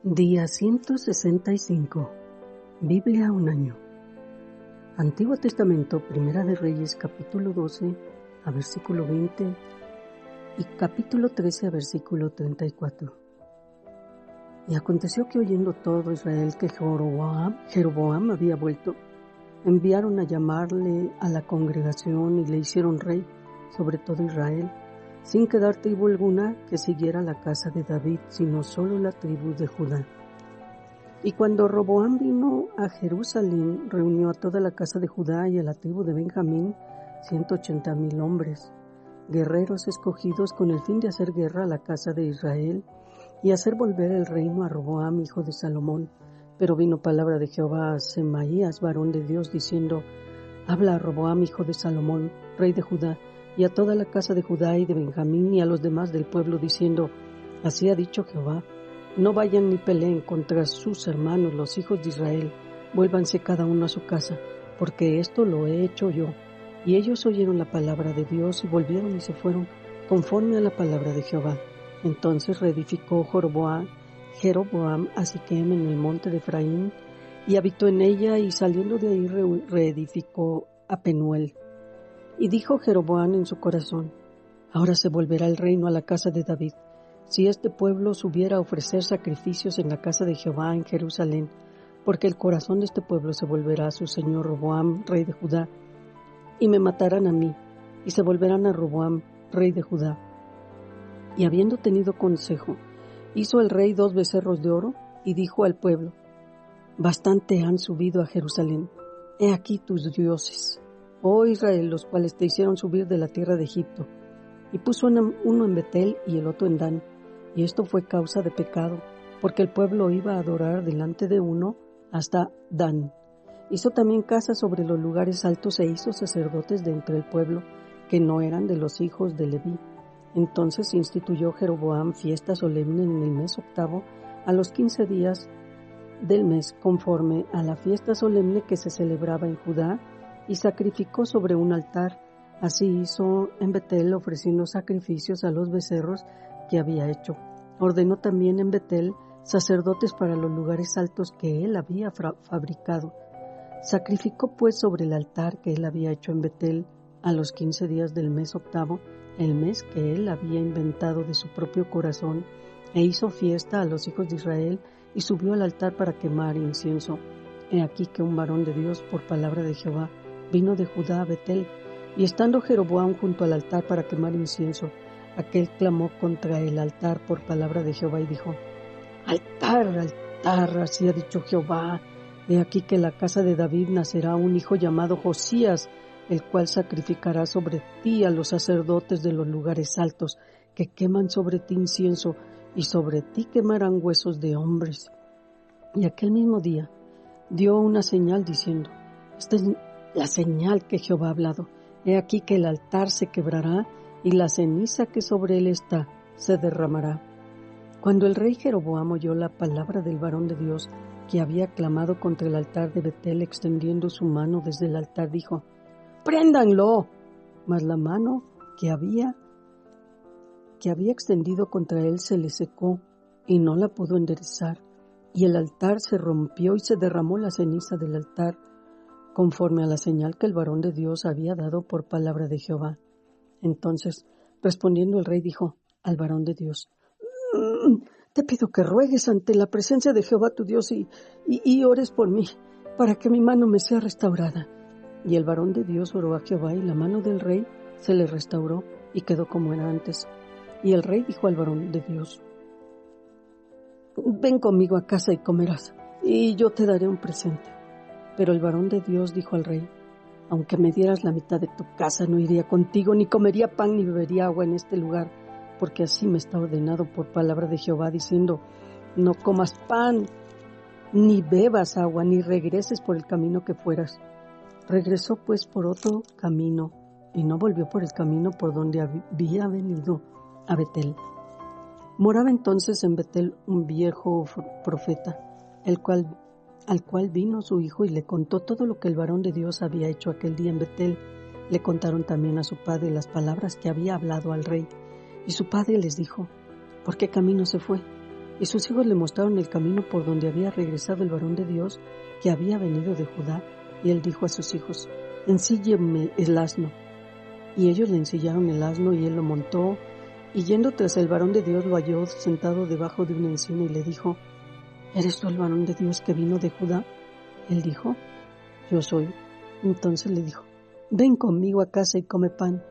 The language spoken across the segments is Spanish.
Día 165. Biblia un año. Antiguo Testamento, Primera de Reyes, capítulo 12, a versículo 20 y capítulo 13, a versículo 34. Y aconteció que oyendo todo Israel que Jeroboam había vuelto, enviaron a llamarle a la congregación y le hicieron rey sobre todo Israel, sin quedar tribu alguna que siguiera la casa de David, sino solo la tribu de Judá. Y cuando Roboam vino a Jerusalén, reunió a toda la casa de Judá y a la tribu de Benjamín, 180,000 hombres, guerreros escogidos con el fin de hacer guerra a la casa de Israel y hacer volver el reino a Roboam, hijo de Salomón. Pero vino palabra de Jehová a Semaías, varón de Dios, diciendo: Habla a Roboam, hijo de Salomón, rey de Judá, y a toda la casa de Judá y de Benjamín y a los demás del pueblo, diciendo: Así ha dicho Jehová, no vayan ni peleen contra sus hermanos, los hijos de Israel, vuélvanse cada uno a su casa, porque esto lo he hecho yo. Y ellos oyeron la palabra de Dios y volvieron y se fueron conforme a la palabra de Jehová. Entonces reedificó Jeroboam a Siquem en el monte de Efraín, y habitó en ella, y saliendo de ahí reedificó a Penuel. Y dijo Jeroboam en su corazón: Ahora se volverá el reino a la casa de David, si este pueblo subiera a ofrecer sacrificios en la casa de Jehová en Jerusalén, porque el corazón de este pueblo se volverá a su señor Roboam, rey de Judá, y me matarán a mí, y se volverán a Roboam, rey de Judá. Y habiendo tenido consejo, hizo el rey 2 becerros de oro, y dijo al pueblo: Bastante han subido a Jerusalén, he aquí tus dioses, oh Israel, los cuales te hicieron subir de la tierra de Egipto. Y puso uno en Betel y el otro en Dan, y esto fue causa de pecado, porque el pueblo iba a adorar delante de uno hasta Dan. Hizo también casas sobre los lugares altos e hizo sacerdotes de entre el pueblo, que no eran de los hijos de Leví. Entonces instituyó Jeroboam fiesta solemne en el mes 8, a los 15 días del mes, conforme a la fiesta solemne que se celebraba en Judá, y sacrificó sobre un altar. Así hizo en Betel, ofreciendo sacrificios a los becerros que había hecho. Ordenó también en Betel sacerdotes para los lugares altos que él había fabricado. Sacrificó pues sobre el altar que él había hecho en Betel a los 15 días del mes 8, el mes que él había inventado de su propio corazón, e hizo fiesta a los hijos de Israel, y subió al altar para quemar incienso. He aquí que un varón de Dios, por palabra de Jehová, vino de Judá a Betel, y estando Jeroboam junto al altar para quemar incienso, aquel clamó contra el altar por palabra de Jehová y dijo: Altar, altar, así ha dicho Jehová, he aquí que en la casa de David nacerá un hijo llamado Josías, el cual sacrificará sobre ti a los sacerdotes de los lugares altos, que queman sobre ti incienso, y sobre ti quemarán huesos de hombres. Y aquel mismo día dio una señal diciendo: Esta es la señal que Jehová ha hablado. He aquí que el altar se quebrará, y la ceniza que sobre él está se derramará. Cuando el rey Jeroboam oyó la palabra del varón de Dios, que había clamado contra el altar de Betel, extendiendo su mano desde el altar, dijo: ¡Préndanlo! Mas la mano que había extendido contra él se le secó, y no la pudo enderezar. Y el altar se rompió, y se derramó la ceniza del altar, conforme a la señal que el varón de Dios había dado por palabra de Jehová. Entonces, respondiendo el rey, dijo al varón de Dios: Te pido que ruegues ante la presencia de Jehová tu Dios y ores por mí, para que mi mano me sea restaurada. Y el varón de Dios oró a Jehová, y la mano del rey se le restauró, y quedó como era antes. Y el rey dijo al varón de Dios: Ven conmigo a casa y comerás, y yo te daré un presente. Pero el varón de Dios dijo al rey: Aunque me dieras la mitad de tu casa, no iría contigo, ni comería pan, ni bebería agua en este lugar, porque así me está ordenado por palabra de Jehová, diciendo: No comas pan, ni bebas agua, ni regreses por el camino que fueras. Regresó pues por otro camino, y no volvió por el camino por donde había venido a Betel. Moraba entonces en Betel un viejo profeta, al cual vino su hijo y le contó todo lo que el varón de Dios había hecho aquel día en Betel. Le contaron también a su padre las palabras que había hablado al rey. Y su padre les dijo: ¿Por qué camino se fue? Y sus hijos le mostraron el camino por donde había regresado el varón de Dios que había venido de Judá. Y él dijo a sus hijos: ensíllenme el asno. Y ellos le ensillaron el asno y él lo montó. Y yendo tras el varón de Dios lo halló sentado debajo de una encina y le dijo: ¿eres tú el varón de Dios que vino de Judá? Él dijo: yo soy. Entonces le dijo: ven conmigo a casa y come pan.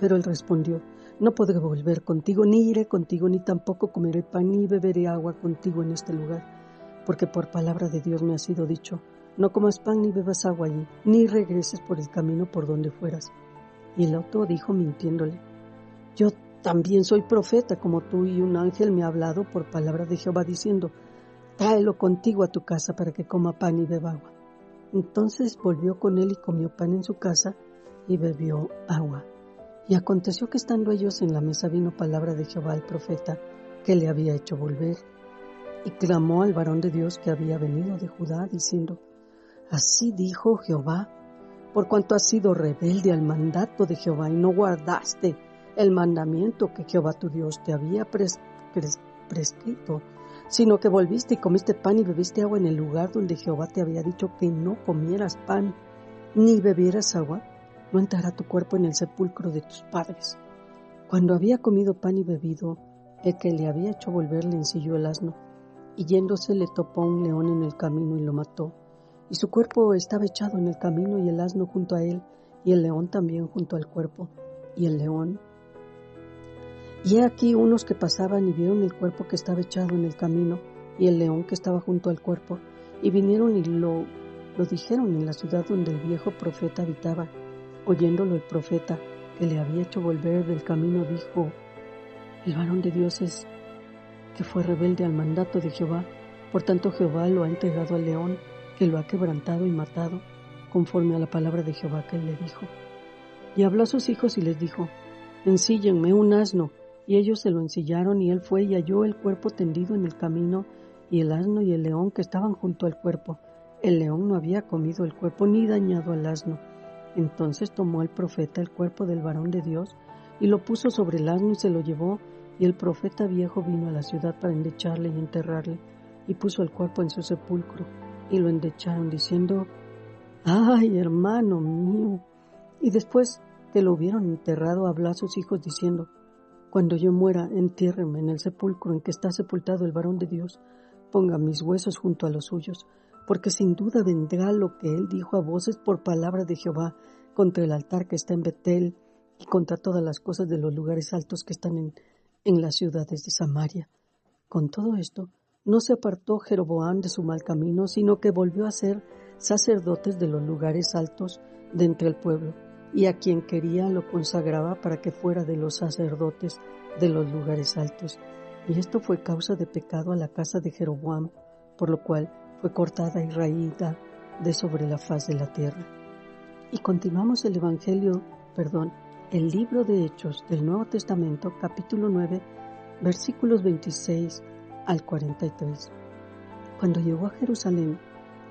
Pero él respondió: no podré volver contigo, ni iré contigo, ni tampoco comeré pan, ni beberé agua contigo en este lugar, porque por palabra de Dios me ha sido dicho: no comas pan ni bebas agua allí, ni regreses por el camino por donde fueras. Y el otro dijo mintiéndole: yo también soy profeta como tú, y un ángel me ha hablado por palabra de Jehová diciendo: tráelo contigo a tu casa para que coma pan y beba agua. Entonces volvió con él y comió pan en su casa y bebió agua. Y aconteció que estando ellos en la mesa vino palabra de Jehová al profeta que le había hecho volver, y clamó al varón de Dios que había venido de Judá, diciendo: así dijo Jehová, por cuanto has sido rebelde al mandato de Jehová y no guardaste el mandamiento que Jehová tu Dios te había prescrito, sino que volviste y comiste pan y bebiste agua en el lugar donde Jehová te había dicho que no comieras pan ni bebieras agua, no entrará tu cuerpo en el sepulcro de tus padres. Cuando había comido pan y bebido, el que le había hecho volver le ensilló el asno, y yéndose le topó un león en el camino y lo mató. Y su cuerpo estaba echado en el camino, y el asno junto a él, y el león también junto al cuerpo, y el león. Y he aquí unos que pasaban y vieron el cuerpo que estaba echado en el camino, y el león que estaba junto al cuerpo, y vinieron y lo dijeron en la ciudad donde el viejo profeta habitaba. Oyéndolo el profeta que le había hecho volver del camino, dijo: el varón de Dios es que fue rebelde al mandato de Jehová, por tanto Jehová lo ha entregado al león, que lo ha quebrantado y matado, conforme a la palabra de Jehová que él le dijo. Y habló a sus hijos y les dijo: ensíllenme un asno. Y ellos se lo ensillaron, y él fue y halló el cuerpo tendido en el camino, y el asno y el león que estaban junto al cuerpo. El león no había comido el cuerpo ni dañado al asno. Entonces tomó el profeta el cuerpo del varón de Dios, y lo puso sobre el asno y se lo llevó, y el profeta viejo vino a la ciudad para endecharle y enterrarle, y puso el cuerpo en su sepulcro, y lo endecharon, diciendo: ¡ay, hermano mío! Y después que lo hubieron enterrado, habló a sus hijos diciendo: cuando yo muera, entiérrenme en el sepulcro en que está sepultado el varón de Dios, ponga mis huesos junto a los suyos, porque sin duda vendrá lo que él dijo a voces por palabra de Jehová contra el altar que está en Betel y contra todas las cosas de los lugares altos que están en las ciudades de Samaria. Con todo esto, no se apartó Jeroboam de su mal camino, sino que volvió a ser sacerdotes de los lugares altos de entre el pueblo, y a quien quería lo consagraba para que fuera de los sacerdotes de los lugares altos. Y esto fue causa de pecado a la casa de Jeroboam, por lo cual fue cortada y raída de sobre la faz de la tierra. Y continuamos el el libro de Hechos del Nuevo Testamento, capítulo 9, versículos 26 al 43. Cuando llegó a Jerusalén,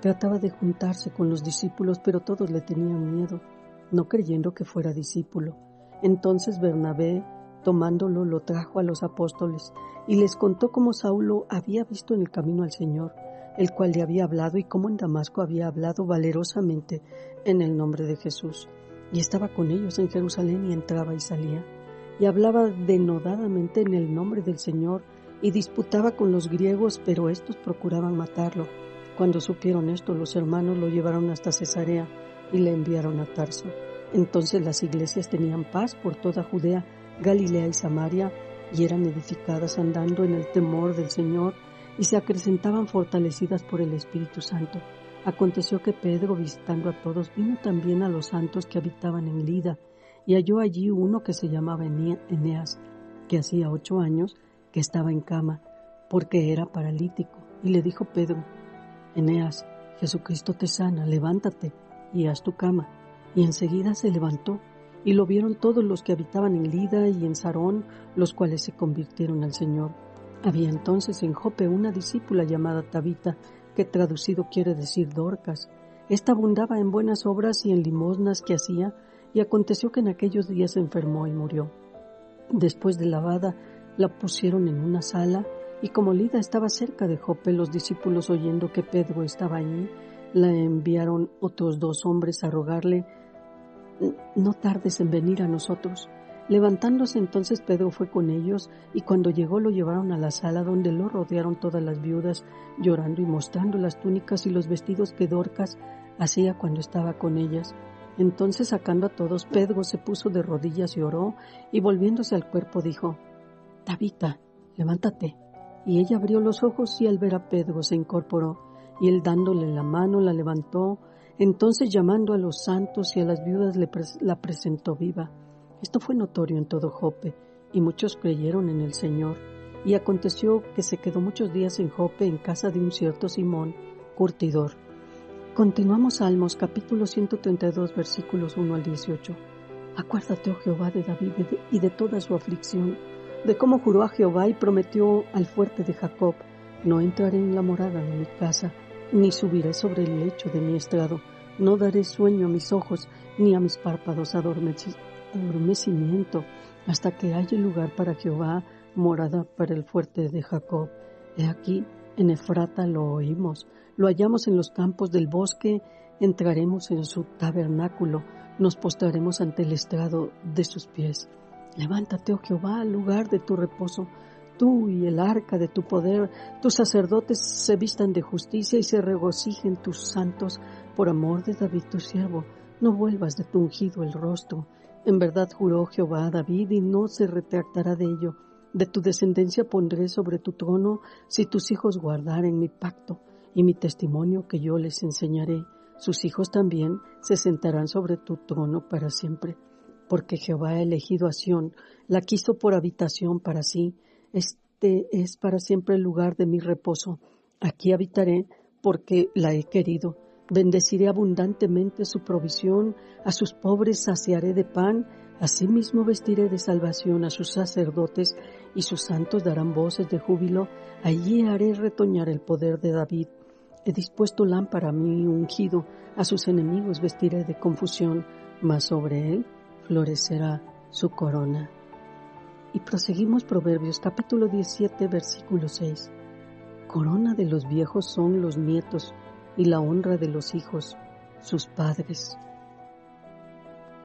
trataba de juntarse con los discípulos, pero todos le tenían miedo, no creyendo que fuera discípulo. Entonces Bernabé, tomándolo, lo trajo a los apóstoles y les contó cómo Saulo había visto en el camino al Señor, el cual le había hablado, y cómo en Damasco había hablado valerosamente en el nombre de Jesús. Y estaba con ellos en Jerusalén, y entraba y salía, y hablaba denodadamente en el nombre del Señor, y disputaba con los griegos, pero estos procuraban matarlo. Cuando supieron esto, los hermanos lo llevaron hasta Cesarea y le enviaron a Tarso. Entonces las iglesias tenían paz por toda Judea, Galilea y Samaria, y eran edificadas andando en el temor del Señor, y se acrecentaban fortalecidas por el Espíritu Santo. Aconteció que Pedro, visitando a todos, vino también a los santos que habitaban en Lida, y halló allí uno que se llamaba Eneas, que hacía 8 años que estaba en cama, porque era paralítico. Y le dijo Pedro: Eneas, Jesucristo te sana, levántate y haz tu cama. Y enseguida se levantó, y lo vieron todos los que habitaban en Lida y en Sarón, los cuales se convirtieron al Señor. Había entonces en Jope una discípula llamada Tabita, que traducido quiere decir Dorcas. Esta abundaba en buenas obras y en limosnas que hacía, y aconteció que en aquellos días se enfermó y murió. Después de lavada, la pusieron en una sala, Y como Lida estaba cerca de Jope, los discípulos, oyendo que Pedro estaba allí, le enviaron otros 2 hombres a rogarle: no tardes en venir a nosotros. Levantándose entonces Pedro fue con ellos, y cuando llegó lo llevaron a la sala, donde lo rodearon todas las viudas, llorando y mostrando las túnicas y los vestidos que Dorcas hacía cuando estaba con ellas. Entonces, sacando a todos, Pedro se puso de rodillas y oró, y volviéndose al cuerpo dijo: Tabita, levántate. Y ella abrió los ojos, y al ver a Pedro se incorporó, y él, dándole la mano, la levantó. Entonces, llamando a los santos y a las viudas, la presentó viva. Esto fue notorio en todo Jope, y muchos creyeron en el Señor. Y aconteció que se quedó muchos días en Jope, en casa de un cierto Simón, curtidor. Continuamos Salmos, capítulo 132, versículos 1 al 18. Acuérdate, oh Jehová, de David y de toda su aflicción, de cómo juró a Jehová y prometió al fuerte de Jacob: no entraré en la morada de mi casa, ni subiré sobre el lecho de mi estrado, no daré sueño a mis ojos, ni a mis párpados adormecimiento, hasta que haya lugar para Jehová, morada para el fuerte de Jacob. He aquí, en Efrata lo oímos, lo hallamos en los campos del bosque, entraremos en su tabernáculo, nos postraremos ante el estrado de sus pies. Levántate, oh Jehová, al lugar de tu reposo, tú y el arca de tu poder. Tus sacerdotes se vistan de justicia y se regocijen tus santos, por amor de David tu siervo. No vuelvas de tu ungido el rostro. En verdad juró Jehová a David, y no se retractará de ello. De tu descendencia pondré sobre tu trono, si tus hijos guardaren mi pacto y mi testimonio que yo les enseñaré. Sus hijos también se sentarán sobre tu trono para siempre. Porque Jehová ha elegido a Sión, la quiso por habitación para sí. Este es para siempre el lugar de mi reposo. Aquí habitaré, porque la he querido. Bendeciré abundantemente su provisión, a sus pobres saciaré de pan. Asimismo vestiré de salvación a sus sacerdotes, y sus santos darán voces de júbilo. Allí haré retoñar el poder de David. He dispuesto lámpara a mi ungido, a sus enemigos vestiré de confusión, mas sobre él florecerá su corona. Y proseguimos Proverbios capítulo 17, versículo 6. Corona de los viejos son los nietos, y la honra de los hijos sus padres.